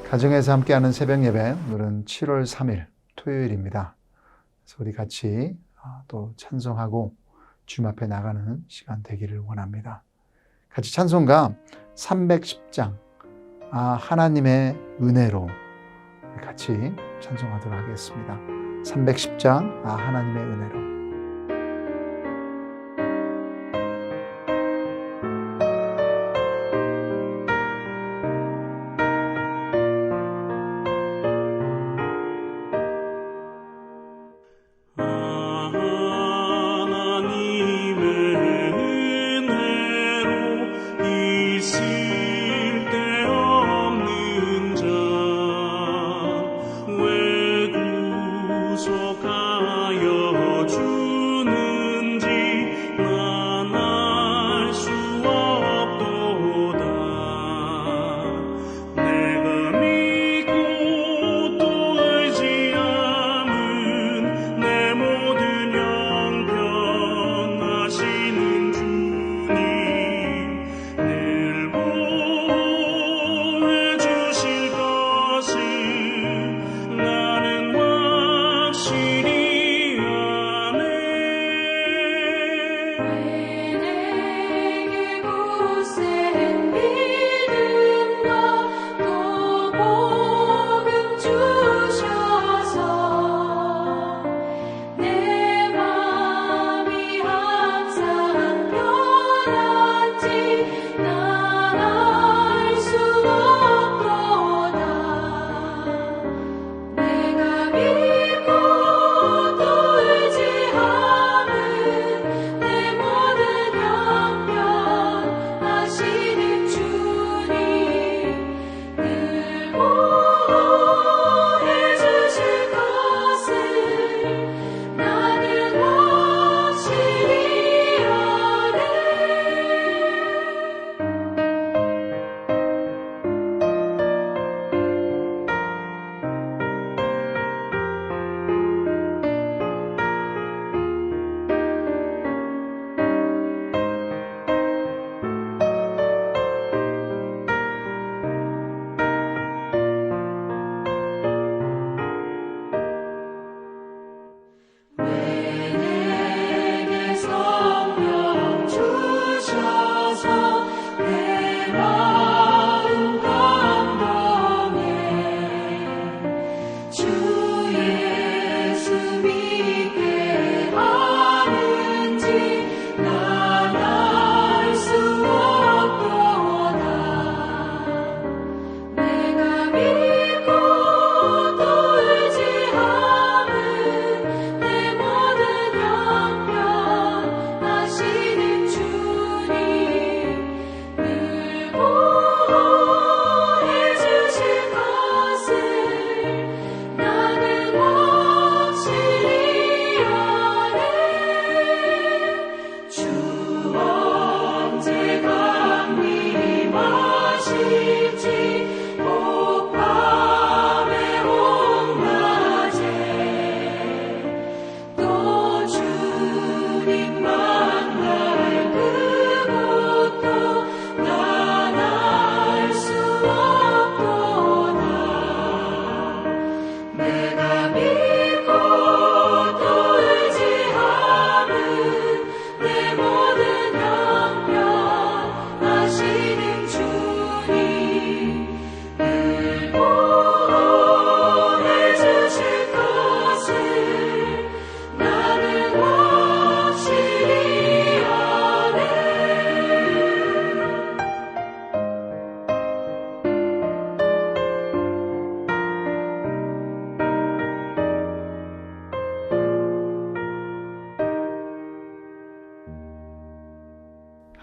가정에서 함께하는 새벽 예배, 오늘은 7월 3일 토요일입니다. 그래서 우리 같이 또 찬송하고 주님 앞에 나가는 시간 되기를 원합니다. 같이 찬송가 310장 하나님의 은혜로 같이 찬송하도록 하겠습니다. 310장 하나님의 은혜로.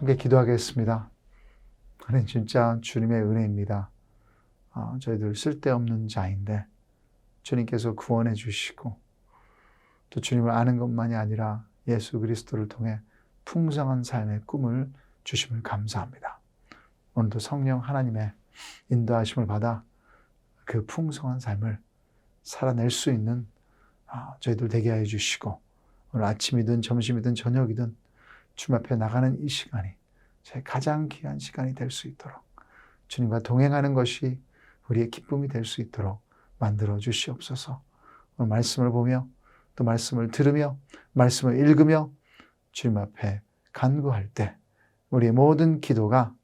함께 기도하겠습니다. 하나님, 진짜 주님의 은혜입니다. 저희들 쓸데없는 자인데 주님께서 구원해 주시고 또 주님을 아는 것만이 아니라 예수 그리스도를 통해 풍성한 삶의 꿈을 주심을 감사합니다. 오늘도 성령 하나님의 인도하심을 받아 그 풍성한 삶을 살아낼 수 있는 저희들 되게 하여 주시고, 오늘 아침이든 점심이든 저녁이든 주님 앞에 나가는 이 시간이 제 가장 귀한 시간이 될 수 있도록 주님과 동행하는 것이 우리의 기쁨이 될 수 있도록 만들어 주시옵소서. 오늘 말씀을 보며 또 말씀을 들으며 말씀을 읽으며 주님 앞에 간구할 때 우리의 모든 기도가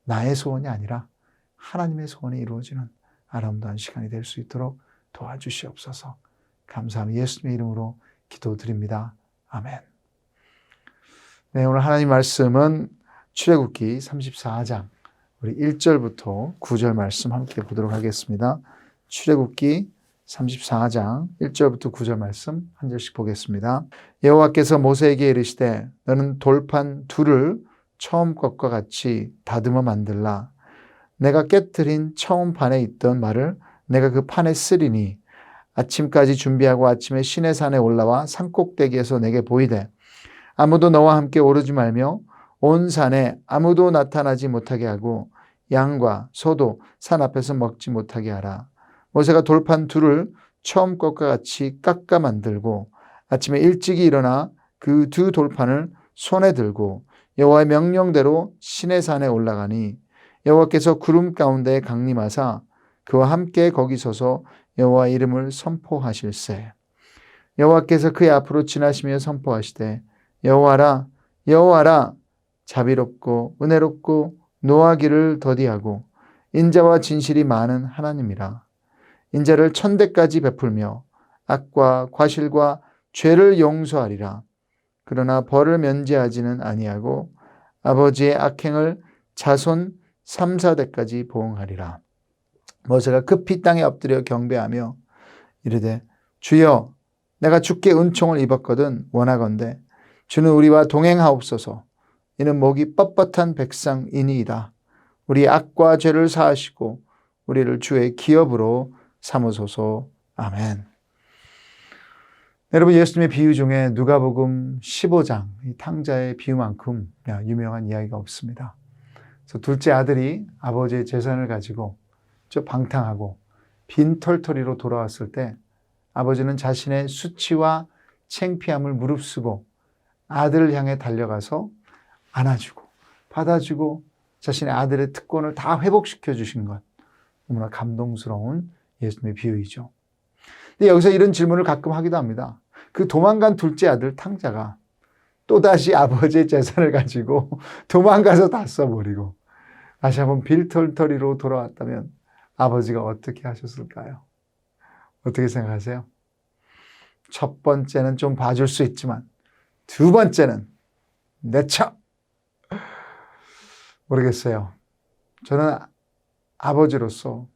나의 소원이 아니라 하나님의 소원이 이루어지는 아름다운 시간이 될 수 있도록 도와주시옵소서. 감사합니다. 예수님의 이름으로 기도드립니다. 아멘. 네, 오늘 하나님 말씀은 출애굽기 34장 우리 1절부터 9절 말씀 함께 보도록 하겠습니다. 출애굽기 34장 1절부터 9절 말씀 한 절씩 보겠습니다. 여호와께서 모세에게 이르시되 너는 돌판 둘을 처음 것과 같이 다듬어 만들라. 내가 깨트린 처음 판에 있던 말을 내가 그 판에 쓰리니 아침까지 준비하고 아침에 시내산에 올라와 산꼭대기에서 내게 보이되 아무도 너와 함께 오르지 말며 온 산에 아무도 나타나지 못하게 하고 양과 소도 산 앞에서 먹지 못하게 하라. 모세가 돌판 둘을 처음 것과 같이 깎아 만들고 아침에 일찍이 일어나 그 두 돌판을 손에 들고 여호와의 명령대로 시내산에 올라가니 여호와께서 구름 가운데에 강림하사 그와 함께 거기 서서 여호와의 이름을 선포하실세. 여호와께서 그의 앞으로 지나시며 선포하시되 여호와라 여호와라 자비롭고 은혜롭고 노하기를 더디하고 인자와 진실이 많은 하나님이라. 인자를 천대까지 베풀며 악과 과실과 죄를 용서하리라. 그러나 벌을 면제하지는 아니하고 아버지의 악행을 자손 3, 4대까지 보응하리라. 모세가 급히 땅에 엎드려 경배하며 이르되 주여 내가 주께 은총을 입었거든 원하건대 주는 우리와 동행하옵소서. 이는 목이 뻣뻣한 백성이니이다. 우리의 악과 죄를 사하시고 우리를 주의 기업으로 삼으소서. 아멘. 여러분, 예수님의 비유 중에 누가복음 15장 이 탕자의 비유만큼 유명한 이야기가 없습니다. 그래서 둘째 아들이 아버지의 재산을 가지고 방탕하고 빈털터리로 돌아왔을 때 아버지는 자신의 수치와 창피함을 무릅쓰고 아들을 향해 달려가서 안아주고 받아주고 자신의 아들의 특권을 다 회복시켜 주신 것, 너무나 감동스러운 예수님의 비유이죠. 근데 여기서 이런 질문을 가끔 하기도 합니다. 그 도망간 둘째 아들 탕자가 또다시 아버지의 재산을 가지고 도망가서 다 써버리고 다시 한번 빈털터리로 돌아왔다면 아버지가 어떻게 하셨을까요? 어떻게 생각하세요? 첫 번째는 좀 봐줄 수 있지만 두 번째는 내쳐! 모르겠어요. 저는 아버지로서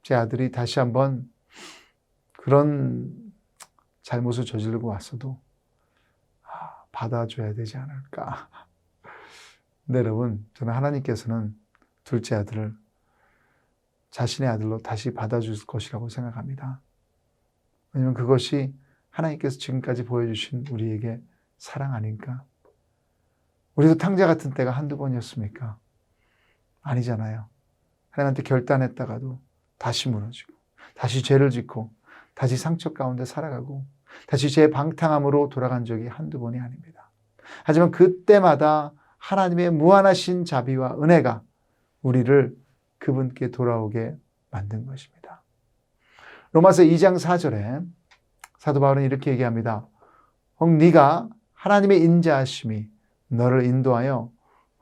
제 아들이 다시 한번 그런 잘못을 저지르고 왔어도 받아줘야 되지 않을까. 근데 여러분, 저는 하나님께서는 둘째 아들을 자신의 아들로 다시 받아줄 것이라고 생각합니다. 왜냐하면 그것이 하나님께서 지금까지 보여주신 우리에게 사랑 아닌가? 우리도 탕자 같은 때가 한두 번이었습니까? 아니잖아요. 하나님한테 결단했다가도 다시 무너지고 다시 죄를 짓고 다시 상처 가운데 살아가고 다시 제 방탕함으로 돌아간 적이 한두 번이 아닙니다. 하지만 그때마다 하나님의 무한하신 자비와 은혜가 우리를 그분께 돌아오게 만든 것입니다. 로마서 2장 4절에 사도 바울은 이렇게 얘기합니다. 혹 네가 하나님의 인자하심이 너를 인도하여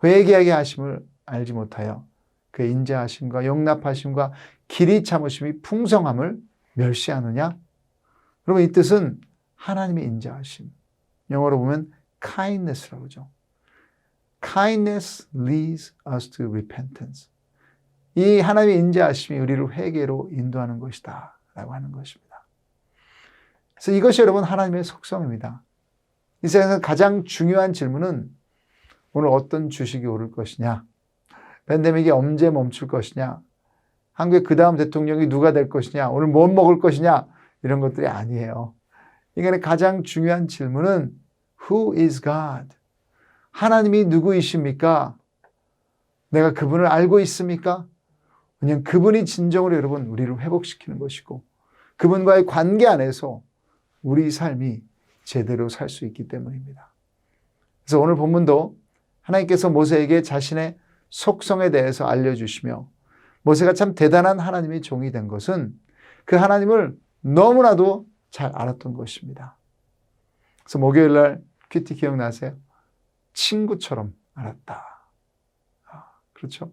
회개하게 하심을 알지 못하여 그의 인자하심과 용납하심과 길이 참으심이 풍성함을 멸시하느냐? 그러면 이 뜻은 하나님의 인자하심. 영어로 보면 kindness라고 하죠. Kindness leads us to repentance. 이 하나님의 인자하심이 우리를 회개로 인도하는 것이다 라고 하는 것입니다. 그래서 이것이 여러분 하나님의 속성입니다. 이 세상에서 가장 중요한 질문은 오늘 어떤 주식이 오를 것이냐, 팬데믹이 언제 멈출 것이냐, 한국의 그 다음 대통령이 누가 될 것이냐, 오늘 뭐 먹을 것이냐, 이런 것들이 아니에요. 인간의 가장 중요한 질문은 Who is God? 하나님이 누구이십니까? 내가 그분을 알고 있습니까? 왜냐하면 그분이 진정으로 여러분 우리를 회복시키는 것이고 그분과의 관계 안에서 우리 삶이 제대로 살 수 있기 때문입니다. 그래서 오늘 본문도 하나님께서 모세에게 자신의 속성에 대해서 알려주시며 모세가 참 대단한 하나님의 종이 된 것은 그 하나님을 너무나도 잘 알았던 것입니다. 그래서 목요일 날 큐티 기억나세요? 친구처럼 알았다. 그렇죠?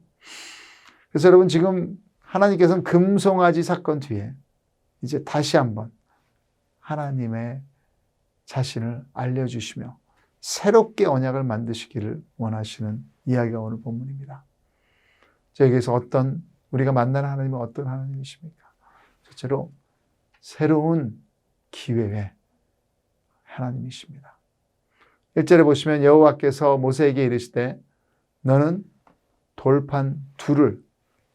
그래서 여러분 지금 하나님께서는 금송아지 사건 뒤에 이제 다시 한번 하나님의 자신을 알려주시며 새롭게 언약을 만드시기를 원하시는 이야기가 오늘 본문입니다. 여기에서 우리가 만나는 하나님은 어떤 하나님이십니까? 첫째로 새로운 기회의 하나님이십니다. 1절에 보시면 여호와께서 모세에게 이르시되 너는 돌판 둘을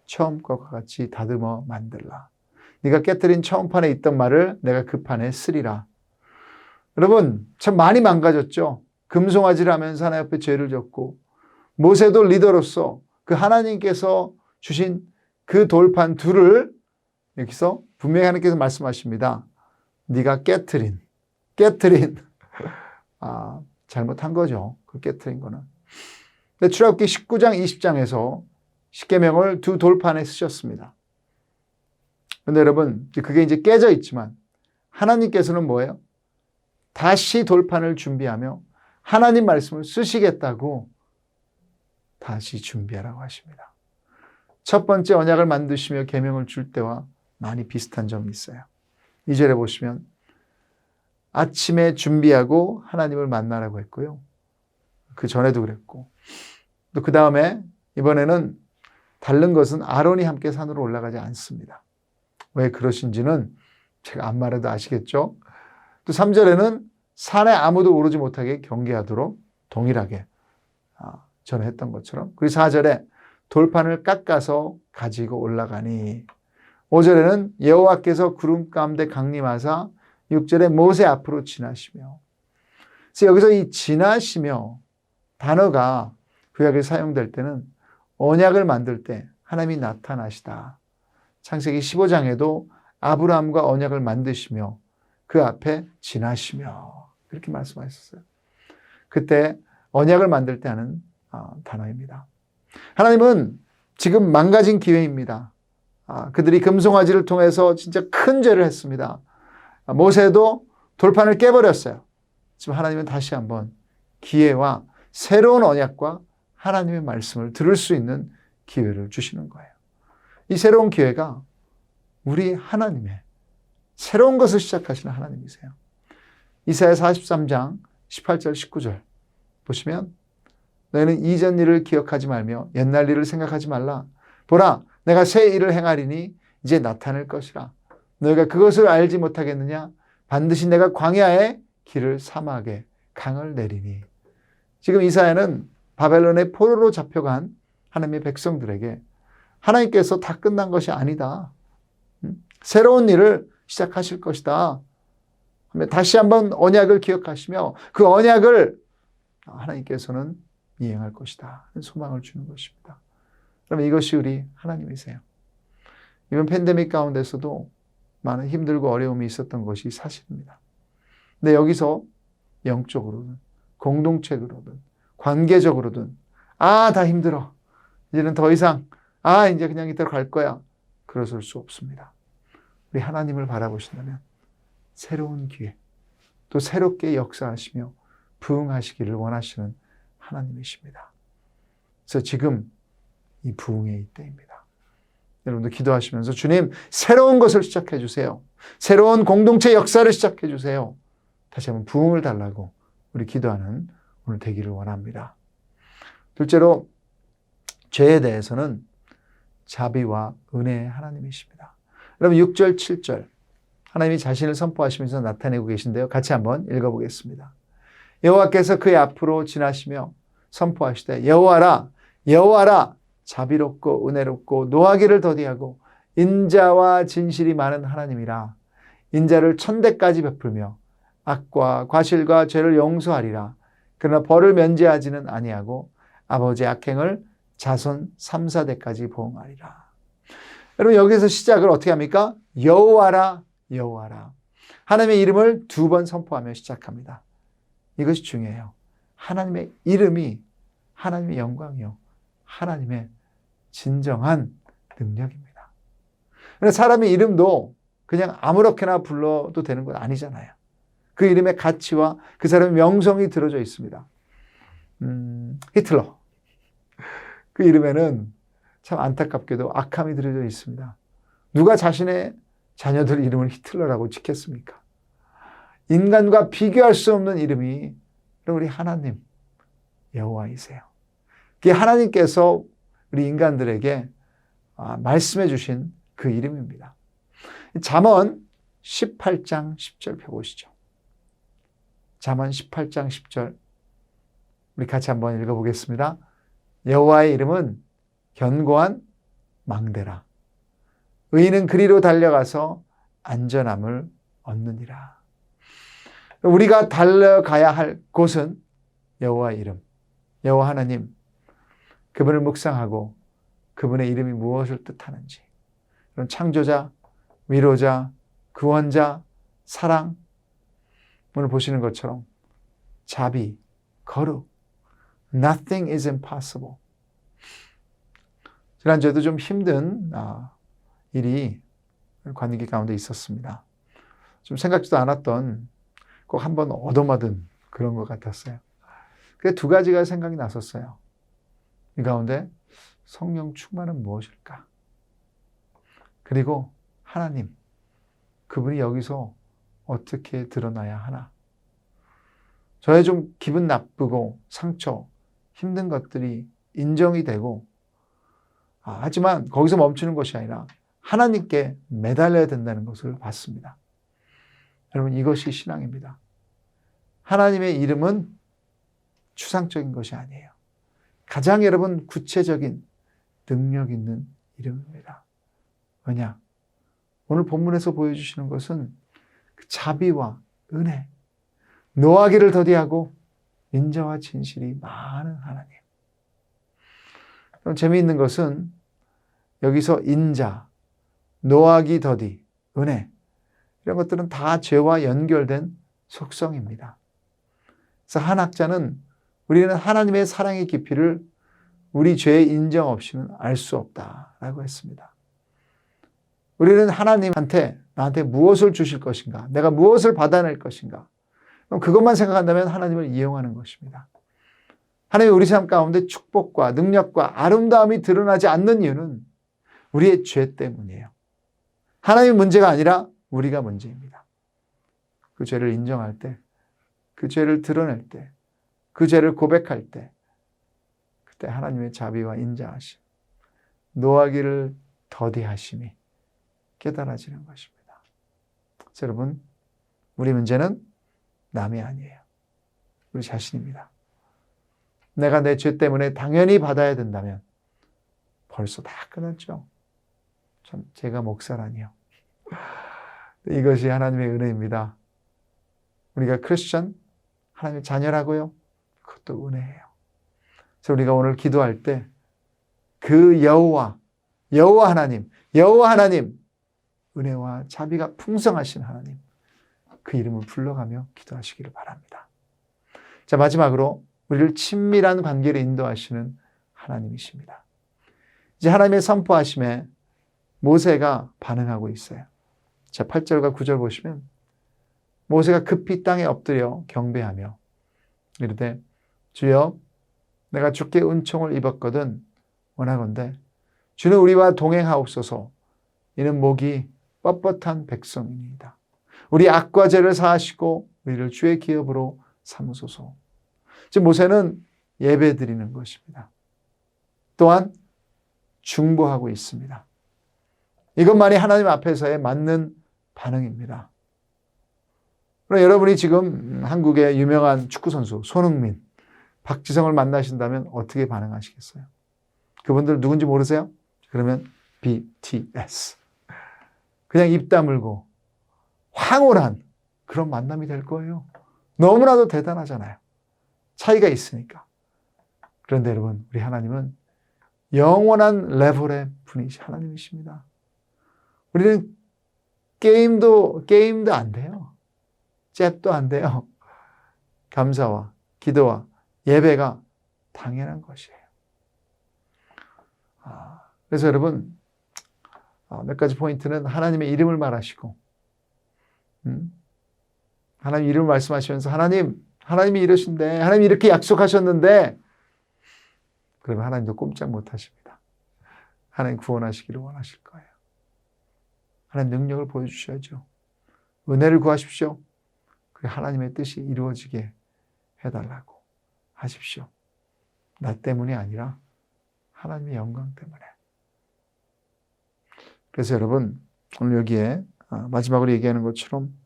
처음 것과 같이 다듬어 만들라. 네가 깨뜨린 처음 판에 있던 말을 내가 그 판에 쓰리라. 여러분 참 많이 망가졌죠. 금송아지를 하면서 하나님 앞에 죄를 졌고 모세도 리더로서 그 하나님께서 주신 그 돌판 둘을 여기서 분명히 하나님께서 말씀하십니다. 네가 깨뜨린 잘못한 거죠. 그 깨뜨린 거는. 근데 출애굽기 19장 20장에서 십계명을 두 돌판에 쓰셨습니다. 그런데 여러분 그게 이제 깨져 있지만 하나님께서는 뭐예요? 다시 돌판을 준비하며 하나님 말씀을 쓰시겠다고 다시 준비하라고 하십니다. 첫 번째 언약을 만드시며 계명을 줄 때와 많이 비슷한 점이 있어요. 2절에 보시면 아침에 준비하고 하나님을 만나라고 했고요. 그 전에도 그랬고 또 그 다음에 이번에는 다른 것은 아론이 함께 산으로 올라가지 않습니다. 왜 그러신지는 제가 안 말해도 아시겠죠? 또 3절에는 산에 아무도 오르지 못하게 경계하도록 동일하게 전에 했던 것처럼. 그리고 4절에 돌판을 깎아서 가지고 올라가니 5절에는 여호와께서 구름 가운데 강림하사 6절에 모세 앞으로 지나시며. 그래서 여기서 이 지나시며 단어가 구약에 사용될 때는 언약을 만들 때 하나님이 나타나시다. 창세기 15장에도 아브라함과 언약을 만드시며 그 앞에 지나시며 그렇게 말씀하셨어요. 그때 언약을 만들 때 하는 단어입니다. 하나님은 지금 망가진 기회입니다. 그들이 금송아지를 통해서 진짜 큰 죄를 했습니다. 모세도 돌판을 깨버렸어요. 지금 하나님은 다시 한번 기회와 새로운 언약과 하나님의 말씀을 들을 수 있는 기회를 주시는 거예요. 이 새로운 기회가 우리 하나님의 새로운 것을 시작하시는 하나님이세요. 이사야 43장 18절 19절 보시면 너희는 이전 일을 기억하지 말며 옛날 일을 생각하지 말라. 보라 내가 새 일을 행하리니 이제 나타날 것이라. 너희가 그것을 알지 못하겠느냐? 반드시 내가 광야에 길을 사막에 강을 내리니. 지금 이사야는 바벨론의 포로로 잡혀간 하나님의 백성들에게 하나님께서 다 끝난 것이 아니다. 새로운 일을 시작하실 것이다. 다시 한번 언약을 기억하시며 그 언약을 하나님께서는 이행할 것이다. 소망을 주는 것입니다. 그러면 이것이 우리 하나님이세요. 이번 팬데믹 가운데서도 많은 힘들고 어려움이 있었던 것이 사실입니다. 근데 여기서 영적으로든 공동체로든 관계적으로든 다 힘들어. 이제는 더 이상 이제 그냥 이대로 갈 거야. 그러실 수 없습니다. 우리 하나님을 바라보신다면 새로운 기회 또 새롭게 역사하시며 부흥하시기를 원하시는 하나님이십니다. 그래서 지금 이 부흥의 이때입니다. 여러분도 기도하시면서 주님 새로운 것을 시작해 주세요. 새로운 공동체 역사를 시작해 주세요. 다시 한번 부흥을 달라고 우리 기도하는 오늘 되기를 원합니다. 둘째로 죄에 대해서는 자비와 은혜의 하나님이십니다. 여러분 6절 7절 하나님이 자신을 선포하시면서 나타내고 계신데요. 같이 한번 읽어보겠습니다. 여호와께서 그의 앞으로 지나시며 선포하시되 여호와라 여호와라 자비롭고 은혜롭고 노하기를 더디하고 인자와 진실이 많은 하나님이라. 인자를 천대까지 베풀며 악과 과실과 죄를 용서하리라. 그러나 벌을 면제하지는 아니하고 아버지의 악행을 자손 3, 4대까지 보응하리라. 여러분 여기서 시작을 어떻게 합니까? 여호와라 여호와라. 하나님의 이름을 2번 선포하며 시작합니다. 이것이 중요해요. 하나님의 이름이 하나님의 영광이요. 하나님의 진정한 능력입니다. 그런데 사람의 이름도 그냥 아무렇게나 불러도 되는 건 아니잖아요. 그 이름의 가치와 그 사람의 명성이 들어져 있습니다. 히틀러. 그 이름에는 참 안타깝게도 악함이 들어져 있습니다. 누가 자신의 자녀들 이름을 히틀러라고 짓겠습니까? 인간과 비교할 수 없는 이름이 우리 하나님, 여호와이세요. 그게 하나님께서 우리 인간들에게 말씀해 주신 그 이름입니다. 잠언 18장 10절 펴보시죠. 잠언 18장 10절 우리 같이 한번 읽어보겠습니다. 여호와의 이름은 견고한 망대라. 의인은 그리로 달려가서 안전함을 얻느니라. 우리가 달려가야 할 곳은 여호와의 이름, 여호와 하나님, 그분을 묵상하고 그분의 이름이 무엇을 뜻하는지, 그런 창조자, 위로자, 구원자, 사랑, 오늘 보시는 것처럼 자비, 거룩, nothing is impossible. 지난주에도 좀 힘든 일이 관계기 가운데 있었습니다. 좀 생각지도 않았던 꼭 한번 얻어맞은 그런 것 같았어요. 그게 두 가지가 생각이 났었어요. 이 가운데 성령 충만은 무엇일까? 그리고 하나님, 그분이 여기서 어떻게 드러나야 하나? 저의 좀 기분 나쁘고 상처, 힘든 것들이 인정이 되고 하지만 거기서 멈추는 것이 아니라 하나님께 매달려야 된다는 것을 봤습니다. 여러분, 이것이 신앙입니다. 하나님의 이름은 추상적인 것이 아니에요. 가장 여러분 구체적인 능력 있는 이름입니다. 왜냐? 오늘 본문에서 보여주시는 것은 그 자비와 은혜, 노하기를 더디하고 인자와 진실이 많은 하나님. 그럼 재미있는 것은 여기서 인자, 노하기 더디, 은혜 이런 것들은 다 죄와 연결된 속성입니다. 그래서 한 학자는 우리는 하나님의 사랑의 깊이를 우리 죄의 인정 없이는 알 수 없다라고 했습니다. 우리는 하나님한테 나한테 무엇을 주실 것인가? 내가 무엇을 받아낼 것인가? 그럼 그것만 생각한다면 하나님을 이용하는 것입니다. 하나님이 우리 삶 가운데 축복과 능력과 아름다움이 드러나지 않는 이유는 우리의 죄 때문이에요. 하나님의 문제가 아니라 우리가 문제입니다. 그 죄를 인정할 때, 그 죄를 드러낼 때, 그 죄를 고백할 때, 그때 하나님의 자비와 인자하심, 노하기를 더디하심이 깨달아지는 것입니다. 여러분, 우리 문제는 남이 아니에요. 우리 자신입니다. 내가 내 죄 때문에 당연히 받아야 된다면 벌써 다 끝났죠. 참 제가 목사라니요. 이것이 하나님의 은혜입니다. 우리가 크리스천, 하나님의 자녀라고요. 그것도 은혜예요. 그래서 우리가 오늘 기도할 때 그 여호와 하나님, 은혜와 자비가 풍성하신 하나님, 그 이름을 불러가며 기도하시기를 바랍니다. 자, 마지막으로 우리를 친밀한 관계로 인도하시는 하나님이십니다. 이제 하나님의 선포하심에 모세가 반응하고 있어요. 자, 8절과 9절 보시면 모세가 급히 땅에 엎드려 경배하며 이르되 주여 내가 주께 은총을 입었거든 원하건대 주는 우리와 동행하옵소서. 이는 목이 뻣뻣한 백성이니이다. 우리 악과 죄를 사하시고 우리를 주의 기업으로 삼으소서. 지금 모세는 예배드리는 것입니다. 또한 중보하고 있습니다. 이것만이 하나님 앞에서의 맞는 반응입니다. 그럼 여러분이 지금 한국의 유명한 축구선수 손흥민, 박지성을 만나신다면 어떻게 반응하시겠어요? 그분들 누군지 모르세요? 그러면 BTS. 그냥 입 다물고 황홀한 그런 만남이 될 거예요. 너무나도 대단하잖아요. 차이가 있으니까. 그런데 여러분, 우리 하나님은 영원한 레벨의 분이시 하나님이십니다. 우리는 게임도 안 돼요. 잽도 안 돼요. 감사와 기도와 예배가 당연한 것이에요. 그래서 여러분, 몇 가지 포인트는 하나님의 이름을 말하시고, 하나님 이름을 말씀하시면서 하나님이 이러신데, 하나님이 이렇게 약속하셨는데, 그러면 하나님도 꼼짝 못 하십니다. 하나님 구원하시기를 원하실 거예요. 하나님 능력을 보여주셔야죠. 은혜를 구하십시오. 그리고 하나님의 뜻이 이루어지게 해달라고 하십시오. 나 때문이 아니라 하나님의 영광 때문에. 그래서 여러분, 오늘 여기에 마지막으로 얘기하는 것처럼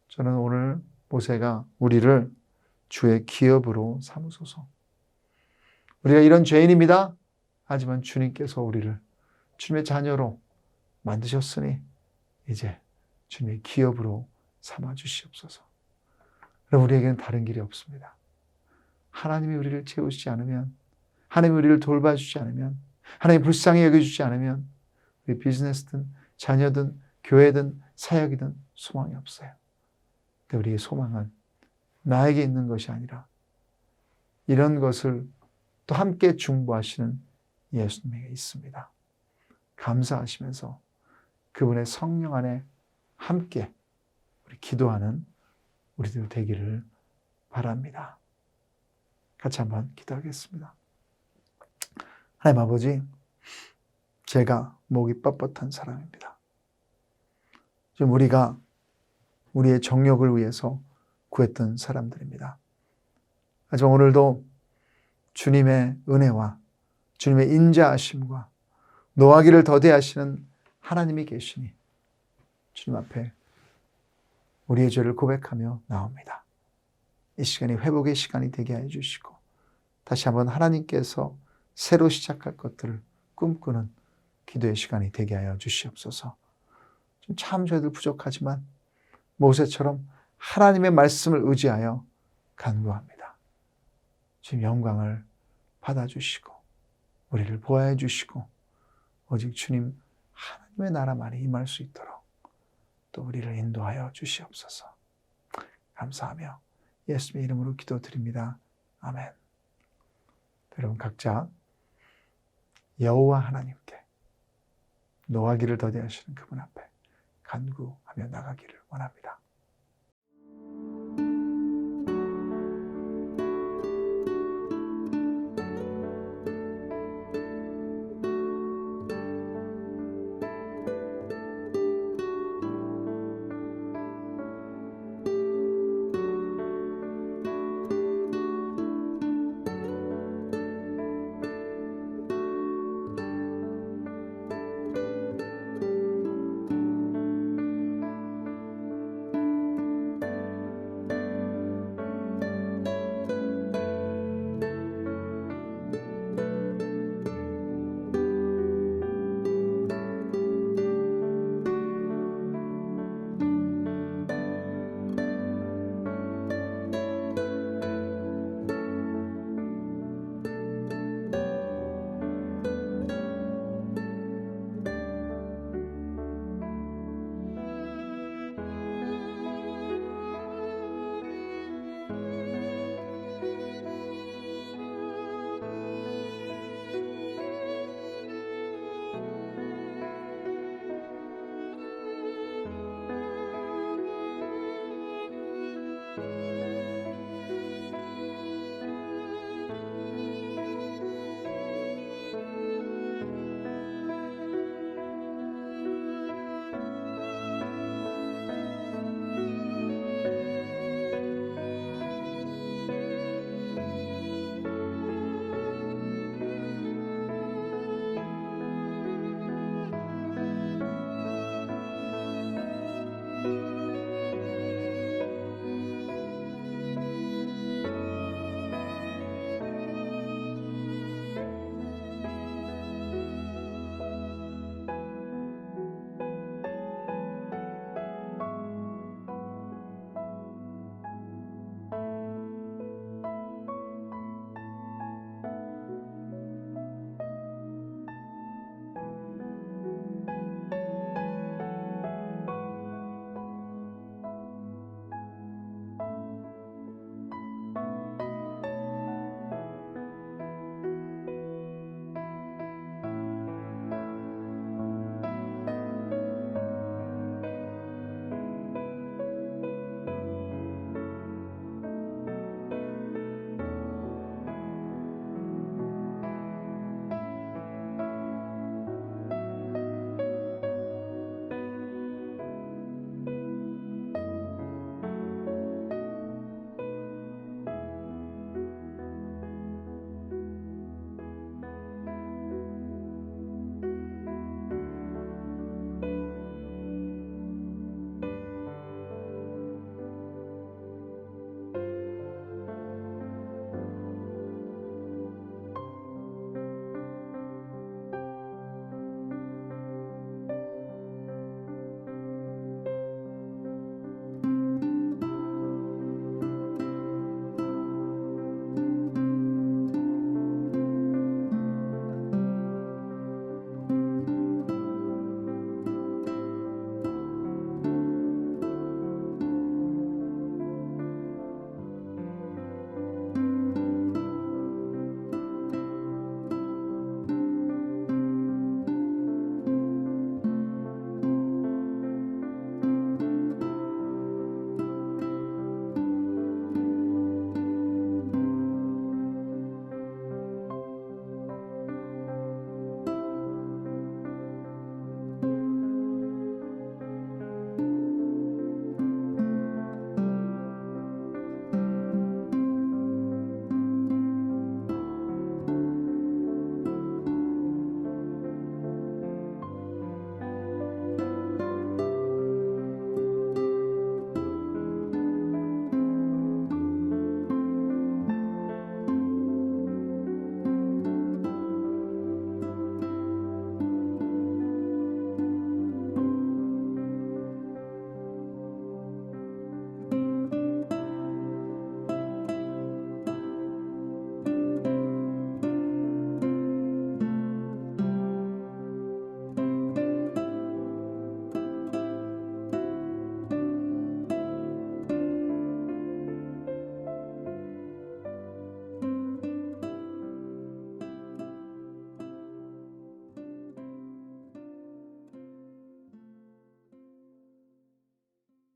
저는 오늘 모세가 우리를 주의 기업으로 삼으소서. 우리가 이런 죄인입니다. 하지만 주님께서 우리를 주님의 자녀로 만드셨으니 이제 주님의 기업으로 삼아 주시옵소서. 그럼 우리에게는 다른 길이 없습니다. 하나님이 우리를 채우시지 않으면, 하나님이 우리를 돌봐주지 않으면, 하나님이 불쌍히 여겨주지 않으면 우리 비즈니스든 자녀든 교회든 사역이든 소망이 없어요. 근데 우리의 소망은 나에게 있는 것이 아니라 이런 것을 또 함께 중보하시는 예수님에게 있습니다. 감사하시면서 그분의 성령 안에 함께 우리 기도하는 우리들 되기를 바랍니다. 같이 한번 기도하겠습니다. 하나님 아버지, 제가 목이 뻣뻣한 사람입니다. 지금 우리가 우리의 정욕을 위해서 구했던 사람들입니다. 하지만 오늘도 주님의 은혜와 주님의 인자하심과 노하기를 더디하시는 하나님이 계시니 주님 앞에 우리의 죄를 고백하며 나옵니다. 이 시간이 회복의 시간이 되게 해 주시고 다시 한번 하나님께서 새로 시작할 것들을 꿈꾸는 기도의 시간이 되게 하여 주시옵소서. 참 저희들 부족하지만 모세처럼 하나님의 말씀을 의지하여 간구합니다. 주님 영광을 받아주시고 우리를 보호해 주시고 오직 주님 하나님의 나라만이 임할 수 있도록 또 우리를 인도하여 주시옵소서. 감사하며 예수님의 이름으로 기도드립니다. 아멘. 여러분 각자 여호와 하나님께 노하기를 더디하시는 그분 앞에 간구하며 나가기를 원합니다.